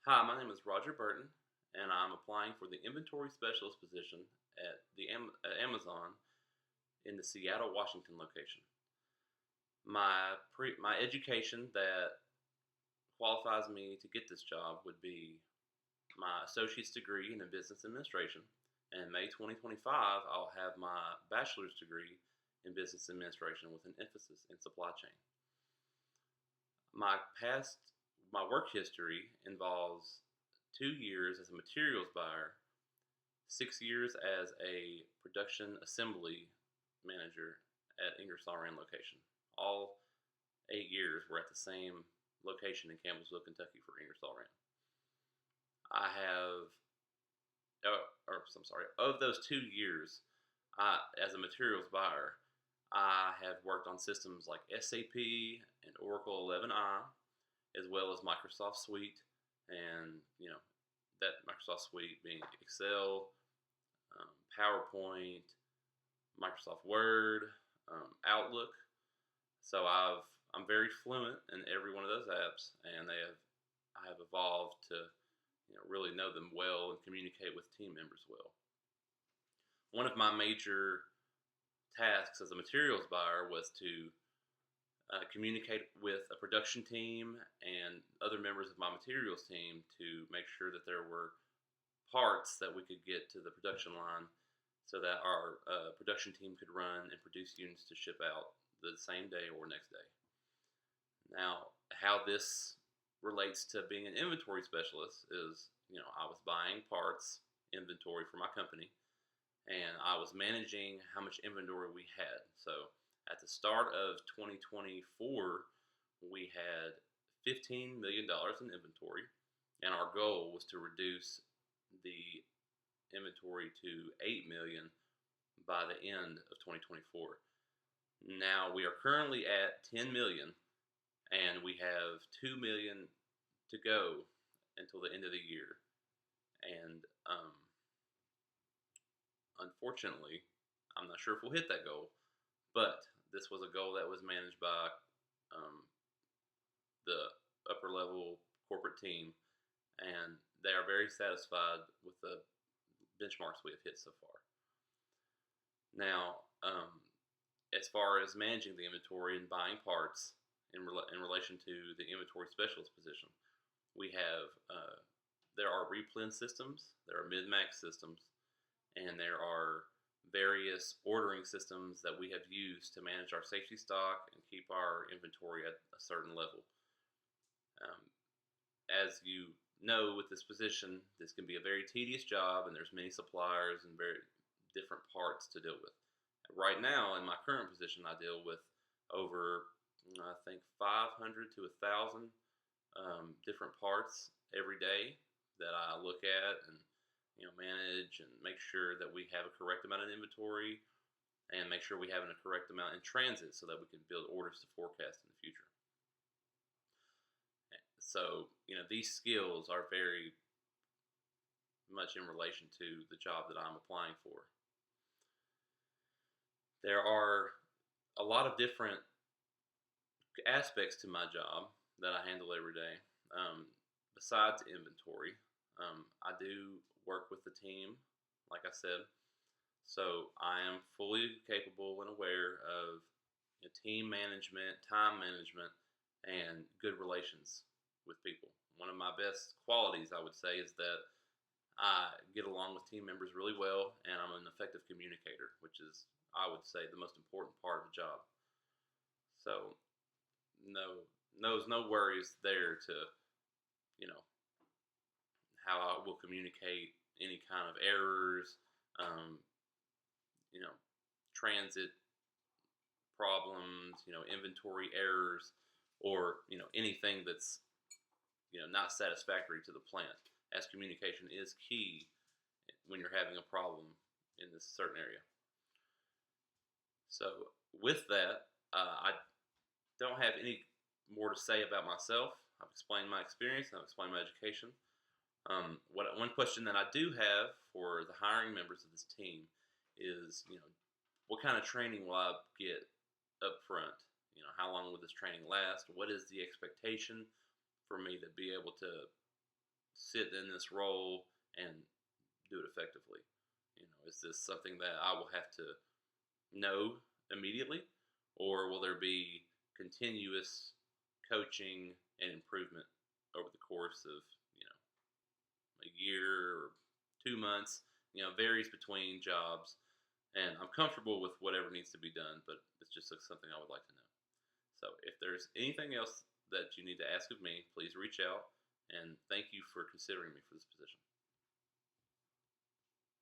Hi, my name is Roger Burton, and I'm applying for the inventory specialist position at at Amazon in the Seattle, Washington location. My education that qualifies me to get this job would be my associate's degree in business administration. And in May 2025, I'll have my bachelor's degree in business administration with an emphasis in supply chain. My past my work history involves 2 years as a materials buyer, 6 years as a production assembly manager at Ingersoll Rand location. All 8 years were at the same location in Campbellsville, Kentucky for Ingersoll Rand. I have, I'm sorry, of those 2 years, as a materials buyer, I have worked on systems like SAP and Oracle 11i, as well as Microsoft Suite, and that Microsoft Suite being Excel, PowerPoint, Microsoft Word, Outlook. So I'm very fluent in every one of those apps, and I have evolved to really know them well and communicate with team members well. One of my major tasks as a materials buyer was to communicate with a production team and other members of my materials team to make sure that there were parts that we could get to the production line so that our production team could run and produce units to ship out the same day or next day. Now, how this relates to being an inventory specialist is, I was buying parts inventory for my company, and I was managing how much inventory we had. So at the start of 2024, we had $15 million in inventory, and our goal was to reduce the inventory to $8 million by the end of 2024. Now we are currently at $10 million, and we have $2 million to go until the end of the year. And unfortunately, I'm not sure if we'll hit that goal, but this was a goal that was managed by the upper level corporate team, and they are very satisfied with the benchmarks we have hit so far. Now, as far as managing the inventory and buying parts in relation to the inventory specialist position, we have there are replen systems, there are mid-max systems, and there are various ordering systems that we have used to manage our safety stock and keep our inventory at a certain level. As you know, with this position, this can be a very tedious job, and there's many suppliers and very different parts to deal with. Right now, in my current position, I deal with over, I think, 500 to 1,000 different parts every day that I look at and manage and make sure that we have a correct amount of inventory and make sure we have a correct amount in transit so that we can build orders to forecast in the future. So, these skills are very much in relation to the job that I'm applying for. There are a lot of different aspects to my job that I handle every day. Besides inventory, I do work with the team, like I said. So I am fully capable and aware of team management, time management, and good relations with people. One of my best qualities, I would say, is that I get along with team members really well, and I'm an effective communicator, which is, I would say, the most important part of the job. So, no worries there to, how I will communicate any kind of errors, transit problems, inventory errors, or anything that's not satisfactory to the plant, as communication is key when you're having a problem in this certain area. So with that, I don't have any more to say about myself. I've explained my experience and I've explained my education. One question that I do have for the hiring members of this team is, what kind of training will I get up front? How long will this training last? What is the expectation for me to be able to, sit in this role and do it effectively? Is this something that I will have to know immediately, or will there be continuous coaching and improvement over the course of you know a year or 2 months? Varies between jobs, and I'm comfortable with whatever needs to be done, but it's just like something I would like to know. So if there's anything else that you need to ask of me, please reach out. And thank you for considering me for this position.